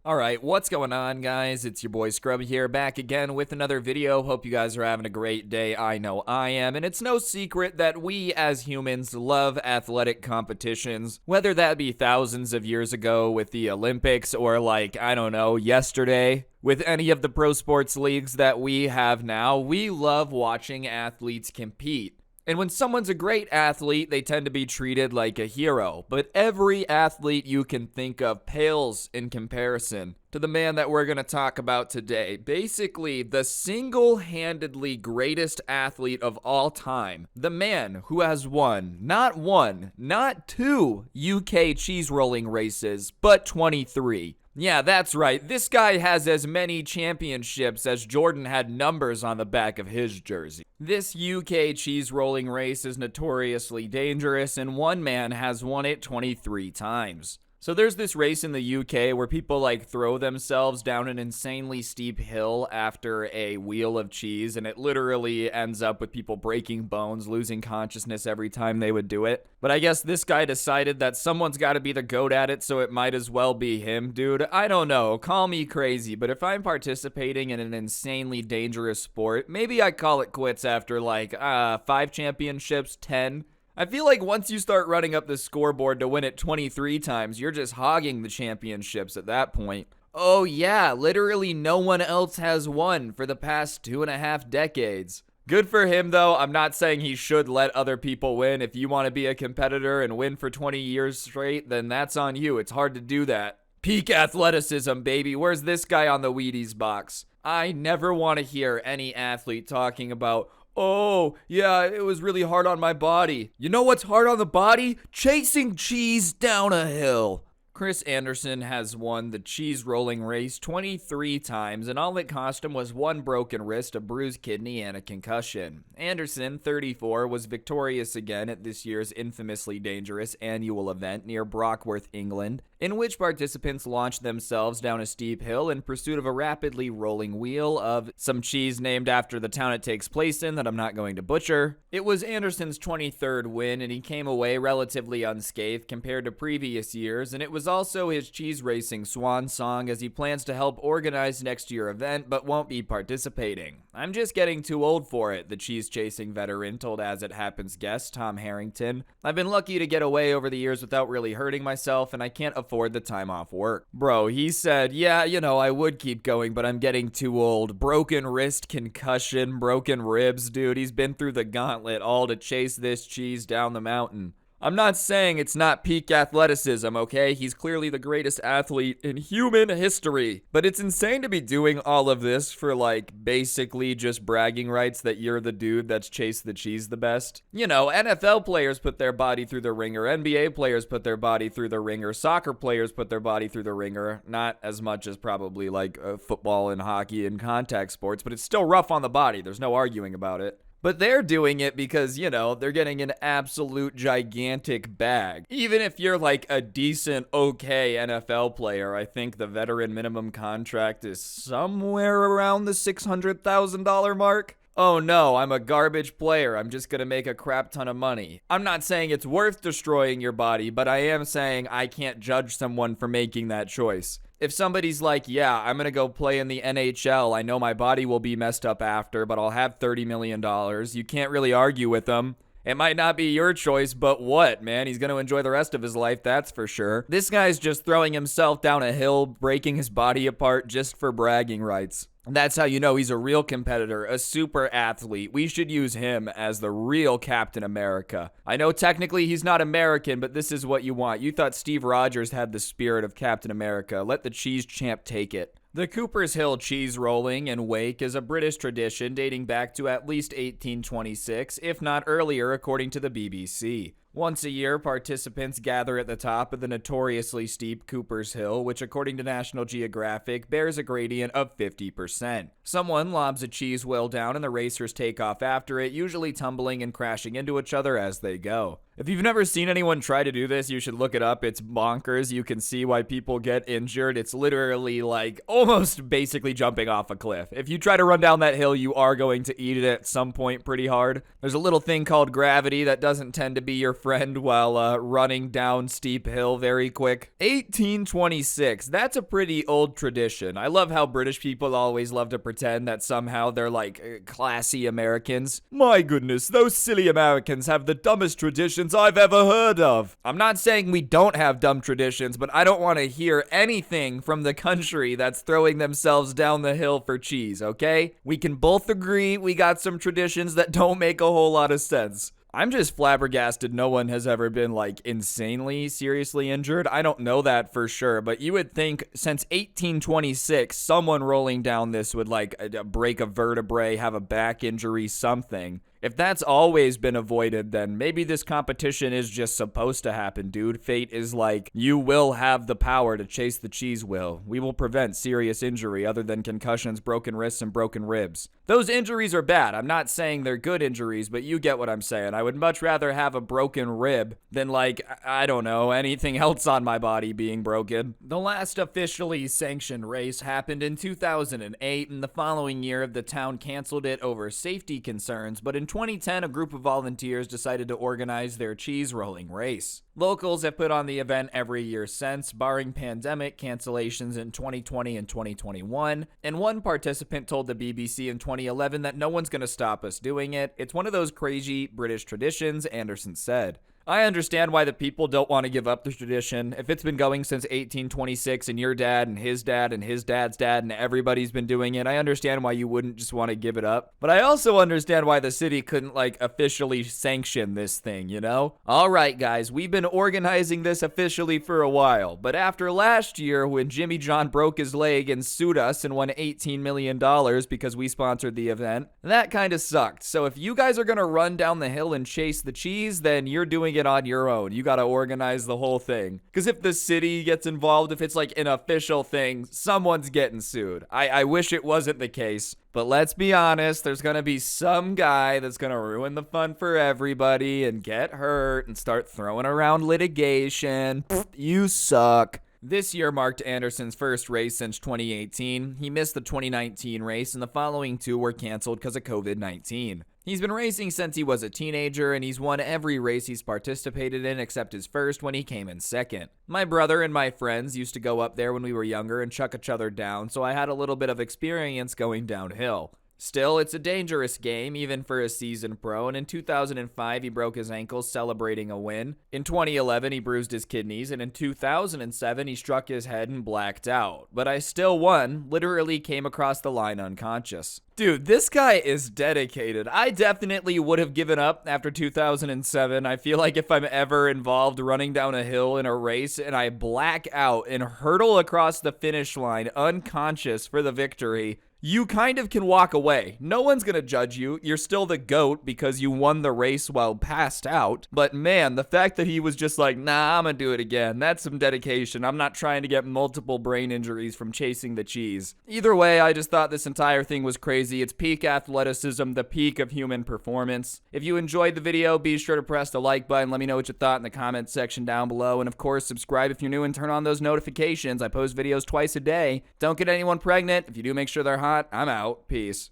Alright, what's going on, guys? It's your boy Scrubae here, back again with another video. Hope you guys are having a great day. I know I am, and it's no secret that we as humans love athletic competitions. Whether that be thousands of years ago with the Olympics or I don't know, yesterday with any of the pro sports leagues that we have now, we love watching athletes compete. And when someone's a great athlete, they tend to be treated like a hero. But every athlete you can think of pales in comparison to the man that we're going to talk about today. Basically, the single-handedly greatest athlete of all time. The man who has won, not two UK cheese rolling races, but 23. Yeah, that's right. This guy has as many championships as Jordan had numbers on the back of his jersey. This UK cheese rolling race is notoriously dangerous, and one man has won it 23 times. So there's this race in the UK where people throw themselves down an insanely steep hill after a wheel of cheese, and it literally ends up with people breaking bones, losing consciousness every time they would do it. But I guess this guy decided that someone's got to be the GOAT at it, so it might as well be him, dude. I don't know, call me crazy, but if I'm participating in an insanely dangerous sport, maybe I call it quits after 5 championships, 10. I feel like once you start running up the scoreboard to win it 23 times, you're just hogging the championships at that point. Oh yeah, literally no one else has won for the past 2.5 decades. Good for him though. I'm not saying he should let other people win. If you want to be a competitor and win for 20 years straight, then that's on you. It's hard to do that. Peak athleticism, baby. Where's this guy on the Wheaties box? I never want to hear any athlete talking about, oh, yeah, it was really hard on my body. You know what's hard on the body? Chasing cheese down a hill. Chris Anderson has won the cheese rolling race 23 times, and all it cost him was one broken wrist, a bruised kidney, and a concussion. Anderson, 34, was victorious again at this year's infamously dangerous annual event near Brockworth, England, in which participants launched themselves down a steep hill in pursuit of a rapidly rolling wheel of some cheese named after the town it takes place in that I'm not going to butcher. It was Anderson's 23rd win, and he came away relatively unscathed compared to previous years, and it was also his cheese racing swan song as he plans to help organize next year's event but won't be participating. I'm just getting too old for it, the cheese chasing veteran told As It Happens guest Tom Harrington. I've been lucky to get away over the years without really hurting myself, and I can't afford the time off work. Bro, he said, yeah, I would keep going, but I'm getting too old. Broken wrist, concussion, broken ribs, dude. He's been through the gauntlet all to chase this cheese down the mountain. I'm not saying it's not peak athleticism, okay? He's clearly the greatest athlete in human history. But it's insane to be doing all of this for basically just bragging rights that you're the dude that's chased the cheese the best. NFL players put their body through the ringer, NBA players put their body through the ringer, soccer players put their body through the ringer. Not as much as probably football and hockey and contact sports, but it's still rough on the body. There's no arguing about it. But they're doing it because, they're getting an absolute gigantic bag. Even if you're a decent, okay NFL player, I think the veteran minimum contract is somewhere around the $600,000 mark. Oh no, I'm a garbage player. I'm just gonna make a crap ton of money. I'm not saying it's worth destroying your body, but I am saying I can't judge someone for making that choice. If somebody's yeah, I'm gonna go play in the NHL, I know my body will be messed up after, but I'll have $30 million. You can't really argue with them. It might not be your choice, but what, man? He's gonna enjoy the rest of his life, that's for sure. This guy's just throwing himself down a hill, breaking his body apart just for bragging rights. That's how you know he's a real competitor, a super athlete. We should use him as the real Captain America. I know technically he's not American, but this is what you want. You thought Steve Rogers had the spirit of Captain America. Let the cheese champ take it. The Cooper's Hill cheese rolling and wake is a British tradition dating back to at least 1826, if not earlier, according to the BBC. Once a year, participants gather at the top of the notoriously steep Cooper's Hill, which according to National Geographic, bears a gradient of 50%. Someone lobs a cheese wheel down and the racers take off after it, usually tumbling and crashing into each other as they go. If you've never seen anyone try to do this, you should look it up. It's bonkers. You can see why people get injured. It's literally like almost basically jumping off a cliff. If you try to run down that hill, you are going to eat it at some point pretty hard. There's a little thing called gravity that doesn't tend to be your friend while running down steep hill very quick. 1826. That's a pretty old tradition. I love how British people always love to pretend that somehow they're like classy Americans. My goodness, those silly Americans have the dumbest traditions I've ever heard of. I'm not saying we don't have dumb traditions, but I don't want to hear anything from the country that's throwing themselves down the hill for cheese, okay? We can both agree we got some traditions that don't make a whole lot of sense. I'm just flabbergasted no one has ever been like insanely seriously injured. I don't know that for sure, but you would think since 1826, someone rolling down this would like break a vertebrae, have a back injury, something. If that's always been avoided, then maybe this competition is just supposed to happen, dude. Fate is like, you will have the power to chase the cheese wheel. We will prevent serious injury other than concussions, broken wrists, and broken ribs. Those injuries are bad. I'm not saying they're good injuries, but you get what I'm saying. I would much rather have a broken rib than like, I don't know, anything else on my body being broken. The last officially sanctioned race happened in 2008, and the following year the town canceled it over safety concerns, but in 2010, a group of volunteers decided to organize their cheese rolling race. Locals have put on the event every year since, barring pandemic cancellations in 2020 and 2021, and one participant told the BBC in 2011 that no one's going to stop us doing it. It's one of those crazy British traditions, Anderson said. I understand why the people don't want to give up the tradition. If it's been going since 1826 and your dad and his dad and his dad's dad and everybody's been doing it, I understand why you wouldn't just want to give it up. But I also understand why the city couldn't like officially sanction this thing, you know? All right, guys, we've been organizing this officially for a while, but after last year when Jimmy John broke his leg and sued us and won $18 million because we sponsored the event, that kind of sucked. So if you guys are going to run down the hill and chase the cheese, then you're doing it on your own. You got to organize the whole thing. Because if the city gets involved, if it's like an official thing, someone's getting sued. I wish it wasn't the case. But let's be honest, there's going to be some guy that's going to ruin the fun for everybody and get hurt and start throwing around litigation. You suck. This year marked Anderson's first race since 2018. He missed the 2019 race, and the following two were canceled because of COVID-19. He's been racing since he was a teenager, and he's won every race he's participated in except his first when he came in second. My brother and my friends used to go up there when we were younger and chuck each other down, so I had a little bit of experience going downhill. Still, it's a dangerous game, even for a seasoned pro, and in 2005, he broke his ankle celebrating a win. In 2011, he bruised his kidneys, and in 2007, he struck his head and blacked out. But I still won, literally came across the line unconscious. Dude, this guy is dedicated. I definitely would have given up after 2007. I feel like if I'm ever involved running down a hill in a race and I black out and hurtle across the finish line unconscious for the victory, you kind of can walk away. No one's gonna judge you. You're still the GOAT because you won the race while passed out. But man, the fact that he was just like, nah, I'm gonna do it again. That's some dedication. I'm not trying to get multiple brain injuries from chasing the cheese. Either way, I just thought this entire thing was crazy. It's peak athleticism, the peak of human performance. If you enjoyed the video, be sure to press the like button. Let me know what you thought in the comments section down below. And of course, subscribe if you're new and turn on those notifications. I post videos twice a day. Don't get anyone pregnant. If you do, make sure they're hot. I'm out. Peace.